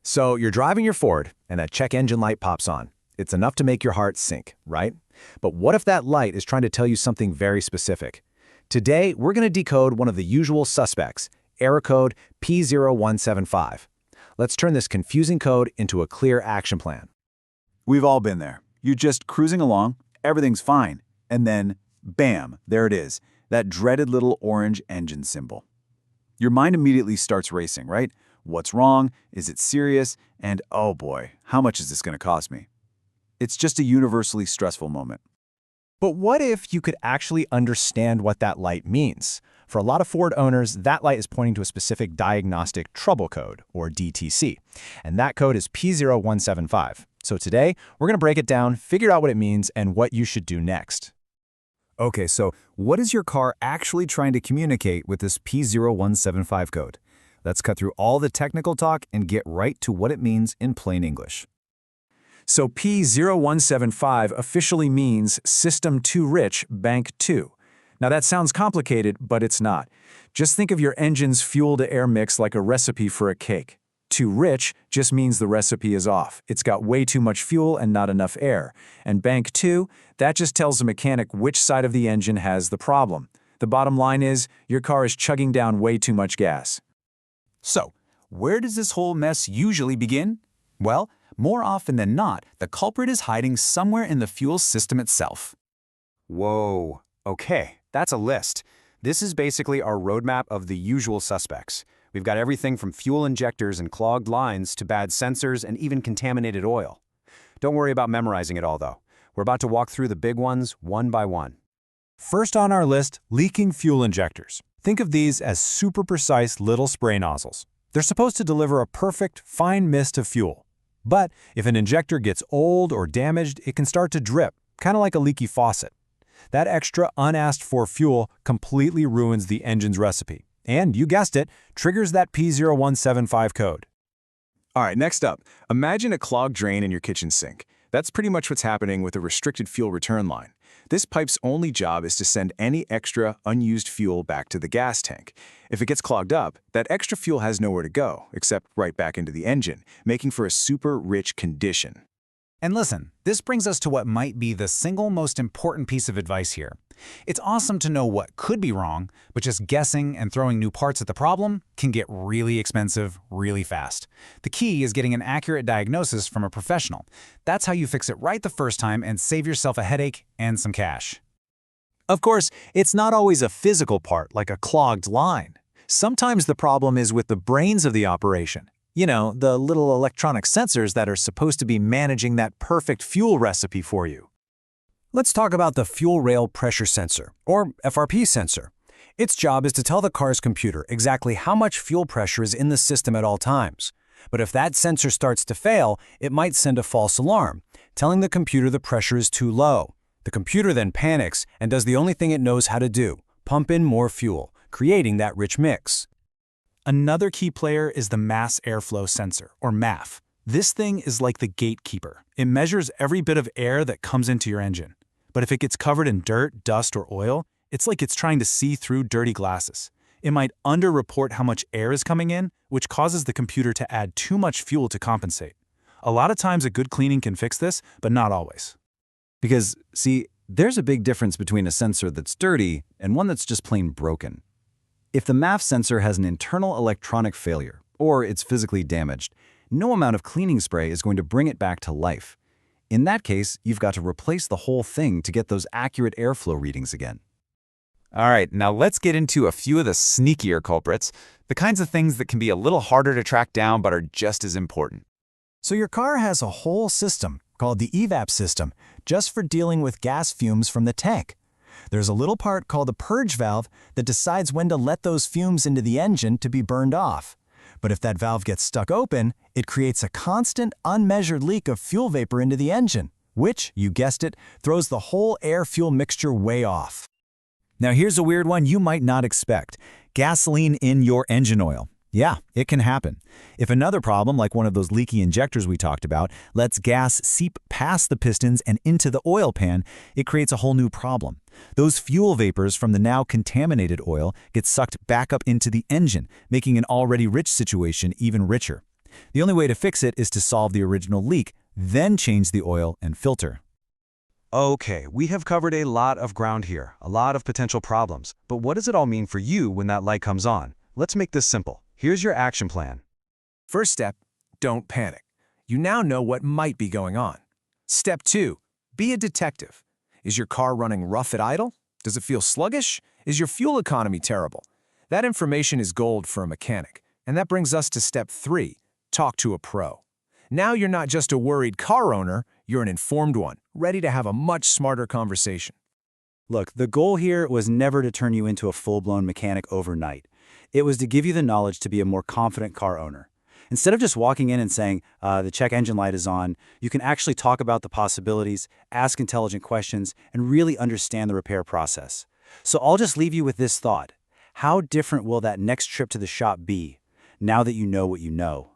So you're driving your Ford, and that check engine light pops on. It's enough to make your heart sink, right? But what if that light is trying to tell you something very specific? Today, we're going to decode one of the usual suspects, error code P0175. Let's turn this confusing code into a clear action plan. We've all been there. You're just cruising along, everything's fine, and then, bam, there it is, that dreaded little orange engine symbol. Your mind immediately starts racing, right? What's wrong? Is it serious? And oh boy, how much is this going to cost me? It's just a universally stressful moment. But what if you could actually understand what that light means? For a lot of Ford owners, that light is pointing to a specific diagnostic trouble code, or DTC, and that code is P0175. So today, we're going to break it down, figure out what it means, and what you should do next. Okay, so what is your car actually trying to communicate with this P0175 code? Let's cut through all the technical talk and get right to what it means in plain English. So P0175 officially means System Too Rich, Bank 2. Now that sounds complicated, but it's not. Just think of your engine's fuel-to-air mix like a recipe for a cake. Too rich just means the recipe is off. It's got way too much fuel and not enough air. And Bank 2, that just tells the mechanic which side of the engine has the problem. The bottom line is, your car is chugging down way too much gas. So, where does this whole mess usually begin? Well, more often than not, the culprit is hiding somewhere in the fuel system itself. Whoa, okay, that's a list. This is basically our roadmap of the usual suspects. We've got everything from fuel injectors and clogged lines to bad sensors and even contaminated oil. Don't worry about memorizing it all, though. We're about to walk through the big ones one by one. First on our list, leaking fuel injectors. Think of these as super precise little spray nozzles. They're supposed to deliver a perfect, fine mist of fuel. But if an injector gets old or damaged, it can start to drip, kind of like a leaky faucet. That extra unasked-for fuel completely ruins the engine's recipe. And, you guessed it, triggers that P0175 code. All right, next up, imagine a clogged drain in your kitchen sink. That's pretty much what's happening with a restricted fuel return line. This pipe's only job is to send any extra, unused fuel back to the gas tank. If it gets clogged up, that extra fuel has nowhere to go, except right back into the engine, making for a super rich condition. And listen, this brings us to what might be the single most important piece of advice here. It's awesome to know what could be wrong, but just guessing and throwing new parts at the problem can get really expensive really fast. The key is getting an accurate diagnosis from a professional. That's how you fix it right the first time and save yourself a headache and some cash. Of course, it's not always a physical part like a clogged line. Sometimes the problem is with the brains of the operation. You know, the little electronic sensors that are supposed to be managing that perfect fuel recipe for you. Let's talk about the fuel rail pressure sensor, or FRP sensor. Its job is to tell the car's computer exactly how much fuel pressure is in the system at all times. But if that sensor starts to fail, it might send a false alarm, telling the computer the pressure is too low. The computer then panics and does the only thing it knows how to do, pump in more fuel, creating that rich mix. Another key player is the mass airflow sensor, or MAF. This thing is like the gatekeeper. It measures every bit of air that comes into your engine. But if it gets covered in dirt, dust, or oil, it's like it's trying to see through dirty glasses. It might underreport how much air is coming in, which causes the computer to add too much fuel to compensate. A lot of times a good cleaning can fix this, but not always. Because, see, there's a big difference between a sensor that's dirty and one that's just plain broken. If the MAF sensor has an internal electronic failure, or it's physically damaged, no amount of cleaning spray is going to bring it back to life. In that case, you've got to replace the whole thing to get those accurate airflow readings again. All right, now let's get into a few of the sneakier culprits, the kinds of things that can be a little harder to track down but are just as important. So your car has a whole system, called the evap system, just for dealing with gas fumes from the tank. There's a little part called the purge valve that decides when to let those fumes into the engine to be burned off. But if that valve gets stuck open, it creates a constant, unmeasured leak of fuel vapor into the engine, which, you guessed it, throws the whole air-fuel mixture way off. Now here's a weird one you might not expect. Gasoline in your engine oil. Yeah, it can happen. If another problem, like one of those leaky injectors we talked about, lets gas seep past the pistons and into the oil pan, it creates a whole new problem. Those fuel vapors from the now contaminated oil get sucked back up into the engine, making an already rich situation even richer. The only way to fix it is to solve the original leak, then change the oil and filter. Okay, we have covered a lot of ground here, a lot of potential problems. But what does it all mean for you when that light comes on? Let's make this simple. Here's your action plan. First step, don't panic. You now know what might be going on. Step 2, be a detective. Is your car running rough at idle? Does it feel sluggish? Is your fuel economy terrible? That information is gold for a mechanic. And that brings us to step 3, talk to a pro. Now you're not just a worried car owner, you're an informed one, ready to have a much smarter conversation. Look, the goal here was never to turn you into a full-blown mechanic overnight. It was to give you the knowledge to be a more confident car owner. Instead of just walking in and saying, the check engine light is on, you can actually talk about the possibilities, ask intelligent questions, and really understand the repair process. So I'll just leave you with this thought. How different will that next trip to the shop be, now that you know what you know?